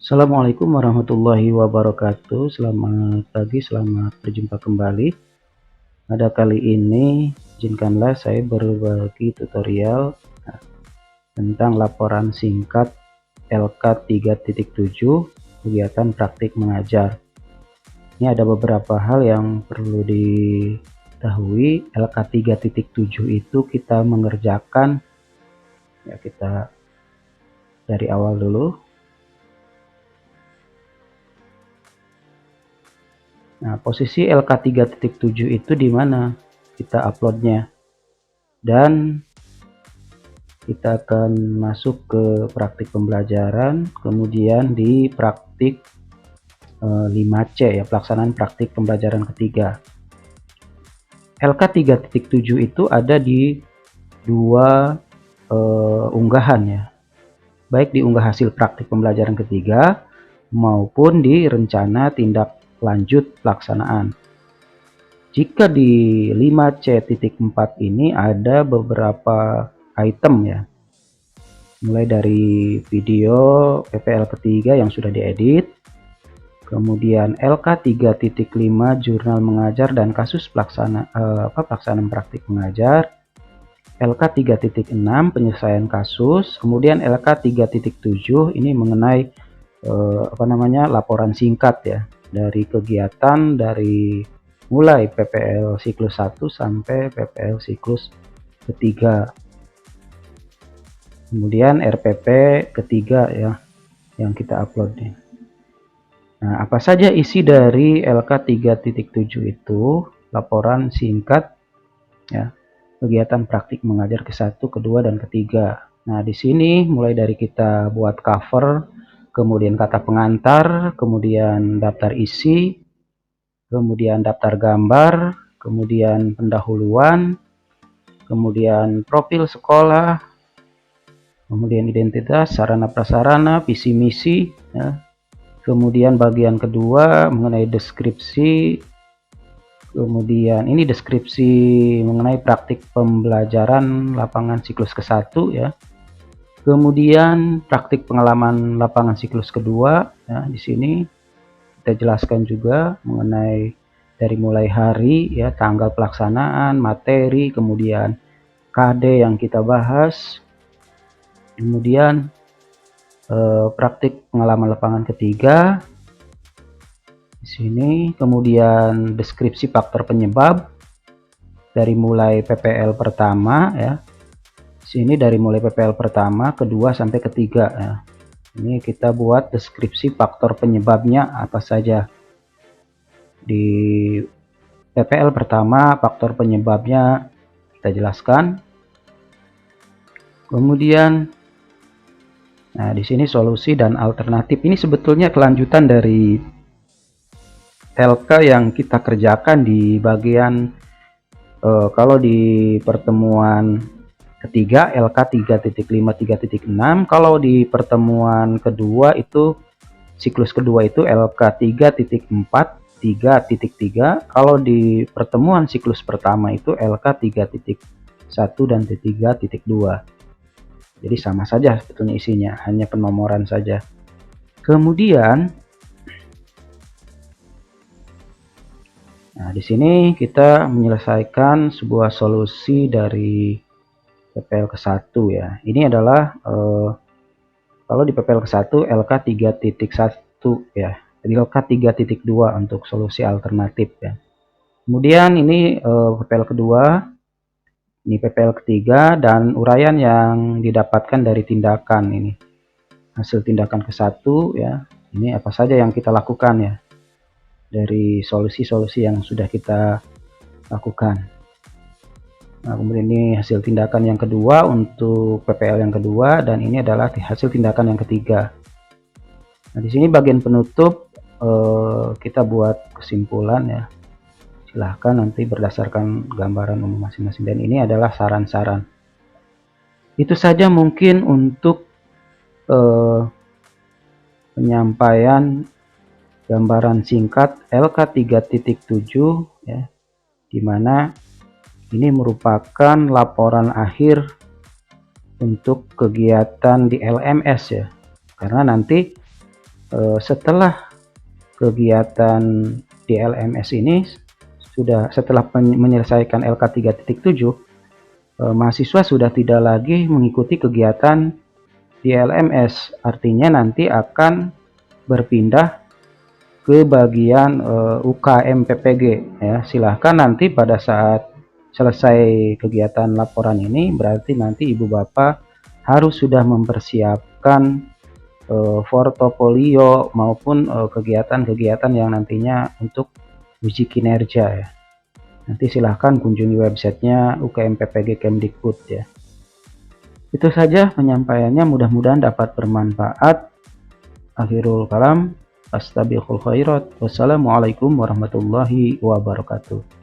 Assalamualaikum warahmatullahi wabarakatuh. Selamat pagi, selamat berjumpa kembali. Pada kali ini, izinkanlah saya berbagi tutorial tentang laporan singkat LK 3.7 kegiatan praktik mengajar. Ini ada beberapa hal yang perlu diketahui. LK 3.7 itu kita mengerjakan, ya, kita dari awal dulu. Nah, posisi LK 3.7 itu di mana kita uploadnya, dan kita akan masuk ke praktik pembelajaran, kemudian di praktik 5C, ya, pelaksanaan praktik pembelajaran ketiga. LK 3.7 itu ada di dua unggahan, ya, baik di unggah hasil praktik pembelajaran ketiga maupun di rencana tindak lanjut pelaksanaan. Jika di 5C.4 ini ada beberapa item, ya, mulai dari video PPL ketiga yang sudah diedit, kemudian LK 3.5 jurnal mengajar dan kasus pelaksanaan praktik mengajar, LK 3.6 penyelesaian kasus, kemudian LK 3.7 ini mengenai laporan singkat, ya, dari kegiatan dari mulai PPL siklus 1 sampai PPL siklus ketiga. Kemudian RPP ketiga, ya, yang kita upload nih. Nah, apa saja isi dari LK 3.7 itu? Laporan singkat, ya, kegiatan praktik mengajar ke-1, ke-2, dan ketiga. Nah, di sini mulai dari kita buat cover, kemudian kata pengantar, kemudian daftar isi, kemudian daftar gambar, kemudian pendahuluan, kemudian profil sekolah, kemudian identitas, sarana prasarana, visi misi, ya. Kemudian bagian kedua mengenai deskripsi, kemudian ini deskripsi mengenai praktik pembelajaran lapangan siklus ke-1, ya. Kemudian praktik pengalaman lapangan siklus kedua, ya, di sini kita jelaskan juga mengenai dari mulai hari, ya, tanggal pelaksanaan, materi, kemudian KD yang kita bahas, kemudian praktik pengalaman lapangan ketiga di sini, kemudian deskripsi faktor penyebab dari mulai PPL pertama, ya. Sini dari mulai PPL pertama, kedua sampai ketiga, ya. Ini kita buat deskripsi faktor penyebabnya apa saja. Di PPL pertama, faktor penyebabnya kita jelaskan. Kemudian, nah, di sini solusi dan alternatif. Ini sebetulnya kelanjutan dari LK yang kita kerjakan di bagian kalau di pertemuan ketiga LK 3.5 3.6, kalau di pertemuan kedua itu siklus kedua itu LK 3.4 3.3, kalau di pertemuan siklus pertama itu LK 3.1 dan 3.2. Jadi sama saja sebetulnya isinya, hanya penomoran saja. Kemudian, nah, di sini kita menyelesaikan sebuah solusi dari PPL ke-1, ya. Ini adalah kalau di PPL ke-1 LK 3.1, ya. Jadi LK 3.2 untuk solusi alternatif, ya. Kemudian ini PPL kedua, ini PPL ketiga, dan uraian yang didapatkan dari tindakan ini. Hasil tindakan ke-1, ya. Ini apa saja yang kita lakukan, ya, dari solusi-solusi yang sudah kita lakukan. Nah, kemudian ini hasil tindakan yang kedua untuk PPL yang kedua, dan ini adalah hasil tindakan yang ketiga. Nah, di sini bagian penutup kita buat kesimpulan, ya. Silahkan nanti berdasarkan gambaran umum masing-masing, dan ini adalah saran-saran. Itu saja mungkin untuk penyampaian gambaran singkat LK 3.7, ya, dimana ini merupakan laporan akhir untuk kegiatan di LMS, ya, karena nanti Setelah kegiatan di LMS ini setelah menyelesaikan LK 3.7, mahasiswa sudah tidak lagi mengikuti kegiatan di LMS, artinya nanti akan berpindah ke bagian UKM PPG ya. Silahkan nanti pada saat selesai kegiatan laporan ini, berarti nanti ibu bapak harus sudah mempersiapkan portofolio maupun kegiatan-kegiatan yang nantinya untuk uji kinerja ya. Nanti silahkan kunjungi websitenya UKM PPG Kemdikbud ya. Itu saja penyampaiannya, mudah-mudahan dapat bermanfaat. Akhirul kalam, astabiqul khairat. Wassalamualaikum warahmatullahi wabarakatuh.